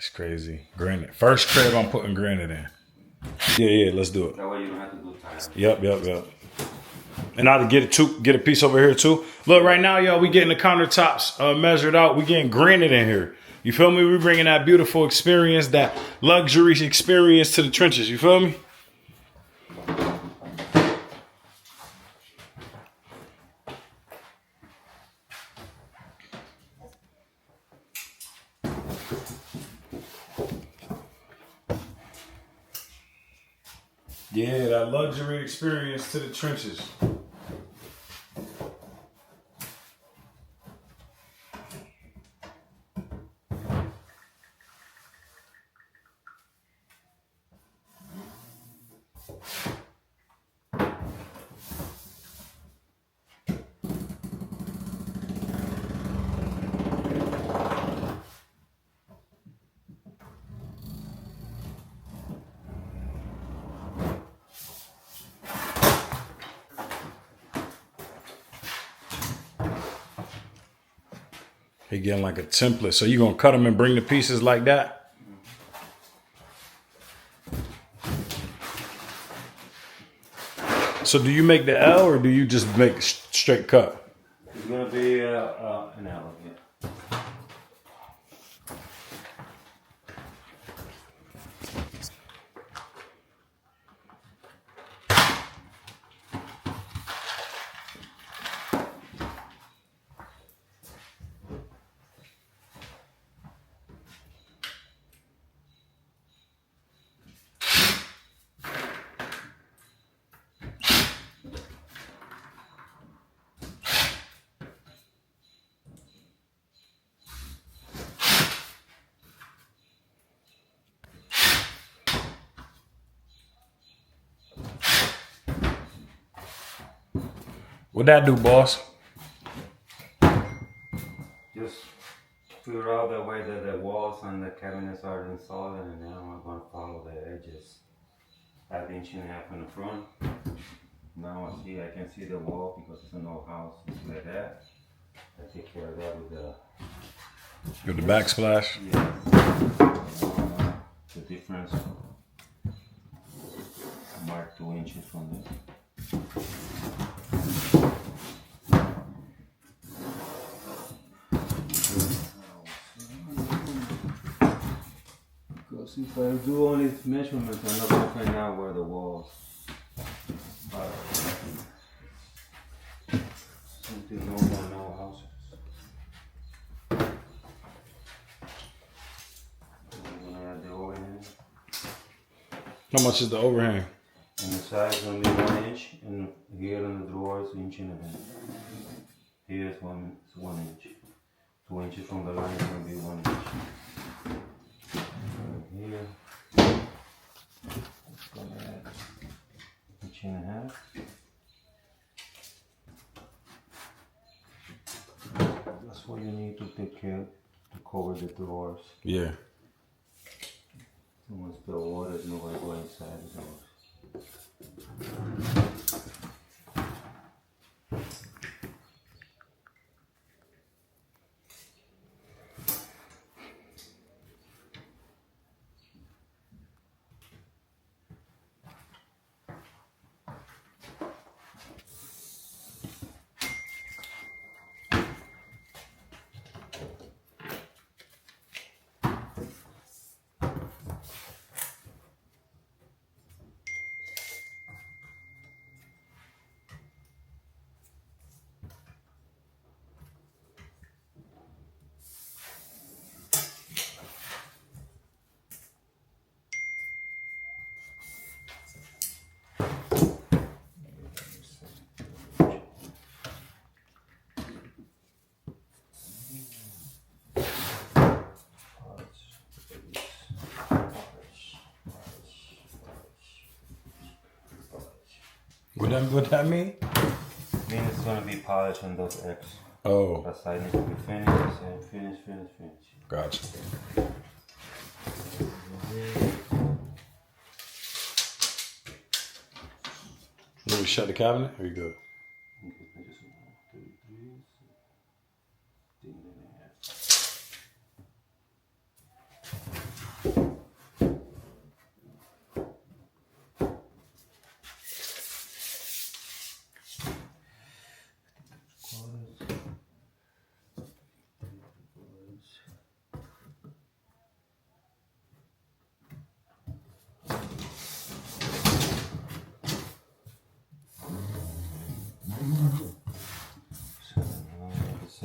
It's crazy. Granite. First crib I'm putting granite in. Yeah, let's do it. That way you don't have to do tile. Yep. And I'll get a piece over here too. Look, right now, y'all, we getting the countertops measured out. We getting granite in here. You feel me? We bringing that beautiful experience, that luxury experience to the trenches. You feel me? Yeah, that luxury experience to the trenches. He getting like a template. So you gonna cut them and bring the pieces like that? So do you make the L or do you just make straight cut? It's gonna be an L, yeah. What that do, boss? Just figure out the way that the walls and the cabinets are installed, and then I'm going to follow the edges. Add inch and a half in the front. Now I can see the wall because it's an old house. It's like that. I take care of that with the backsplash? Yes. The difference. Mark 2 inches from the. Because if I do all these measurements, I'm not going to find out where the walls are. Something normal in our houses. I'm going to add the overhang. How much is the overhang? And the side is going to be 1 inch, and here in the drawers, 1.5 inches. Here is 1 inch. 2 inches from the line is going to be 1 inch. Here, it's going to add 1.5 inches. That's what you need to take care to cover the drawers. Yeah. Once the water is not going to go inside the drawers. What that mean? Means it's going to be polished on those X. Oh. That side needs to be finished, and finish. Gotcha. Let me shut the cabinet. Are you good?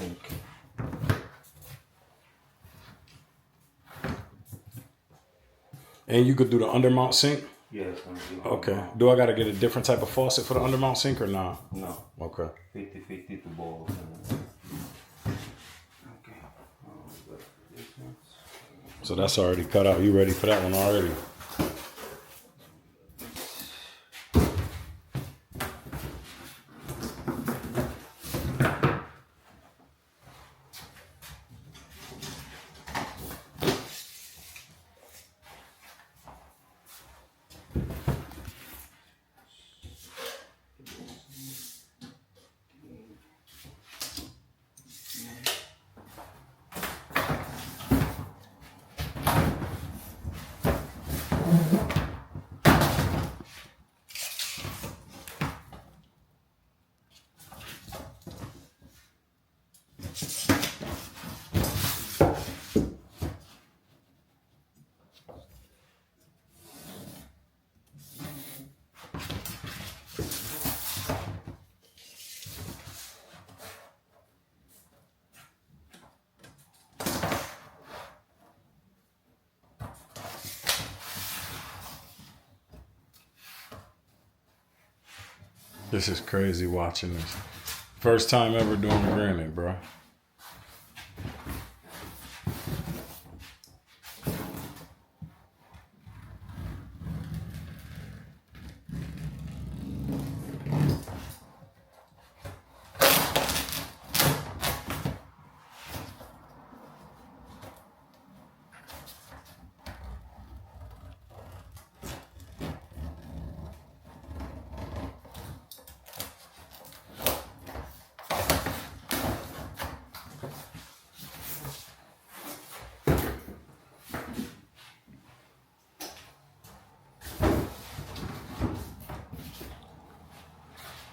sink. And you could do the undermount sink? Yes, Okay. Do I got to get a different type of faucet for the undermount sink or nah? No. Okay. 50-50 to both. Okay. So that's already cut out. You ready for that one already? This is crazy watching this. First time ever doing granite, bro.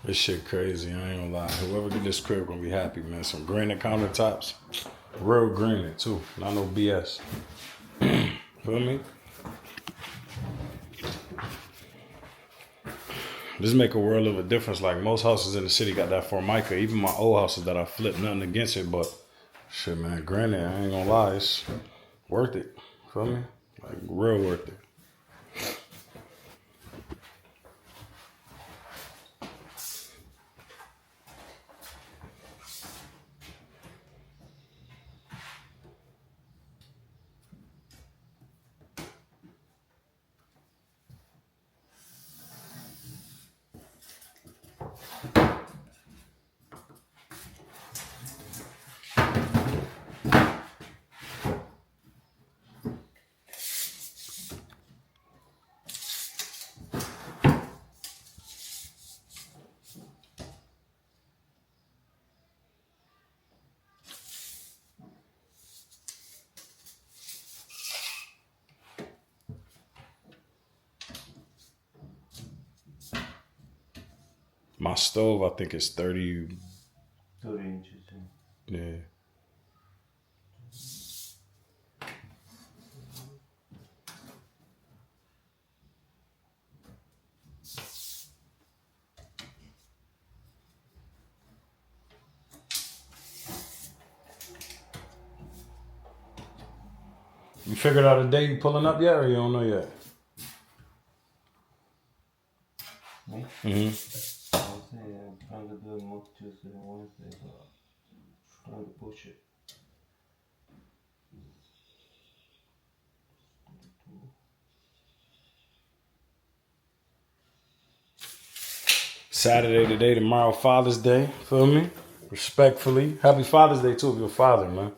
This shit crazy, I ain't gonna lie. Whoever get this crib gonna be happy, man. Some granite countertops. Real granite, too. Not no BS. Feel me? This make a world of a difference. Like, most houses in the city got that Formica. Even my old houses that I flipped, nothing against it. But, shit, man, granite, I ain't gonna lie. It's worth it. Feel me? Like, real worth it. My stove, I think, is 30. 30 inches. Yeah. You figured out a day you pulling up yet, or you don't know yet? Me? Mm-hmm. I'll say I'm trying to do it more Tuesday and Wednesday, but I'm trying to push it. Saturday today, tomorrow Father's Day. Feel me? Respectfully. Happy Father's Day too if you're a father, man.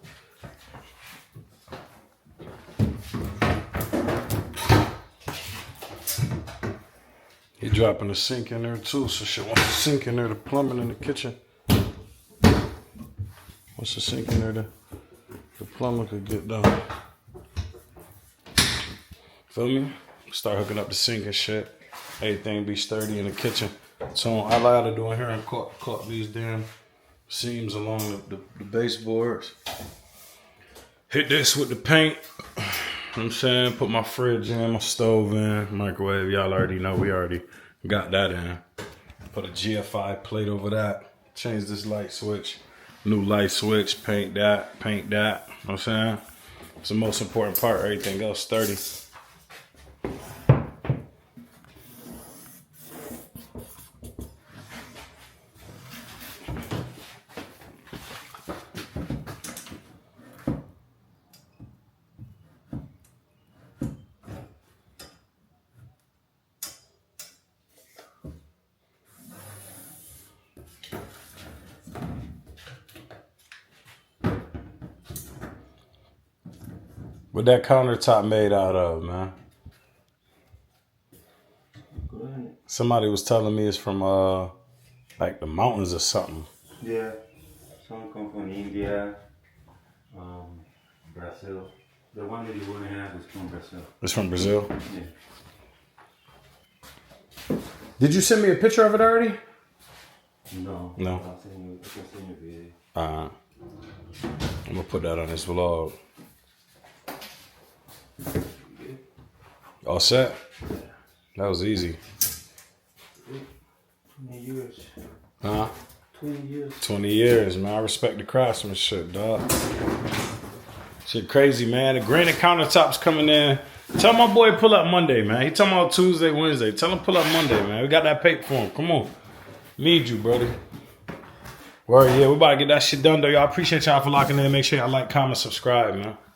He dropping the sink in there too, so shit. Once the sink in there, the plumbing in the kitchen. Once the sink in there, the plumber could get done. Feel me? Start hooking up the sink and shit. Everything be sturdy in the kitchen. So all I gotta do in here and cut these damn seams along the baseboards. Hit this with the paint. You know what I'm saying? Put my fridge in, my stove in, microwave. Y'all already know we already got that in. Put a GFI plate over that. Change this light switch. New light switch, paint that, paint that. You know what I'm saying? It's the most important part. Everything else sturdy. What that countertop made out of, man? Granite. Somebody was telling me it's from like the mountains or something. Yeah. Some come from India, Brazil. The one that you wouldn't have is from Brazil. It's from Brazil. Yeah. Did you send me a picture of it already? No. No. I'll send you a video. I'm gonna put that on this vlog. All set? That was easy. 20 years. Huh? 20 years. 20 years, man. I respect the craftsmanship, dog. Shit crazy, man. The granite countertops coming in. Tell my boy pull up Monday, man. He talking about Tuesday, Wednesday. Tell him pull up Monday, man. We got that paper for him. Come on. Need you, brother. Word, yeah. We about to get that shit done, though. Y'all appreciate y'all for locking in. Make sure y'all like, comment, subscribe, man.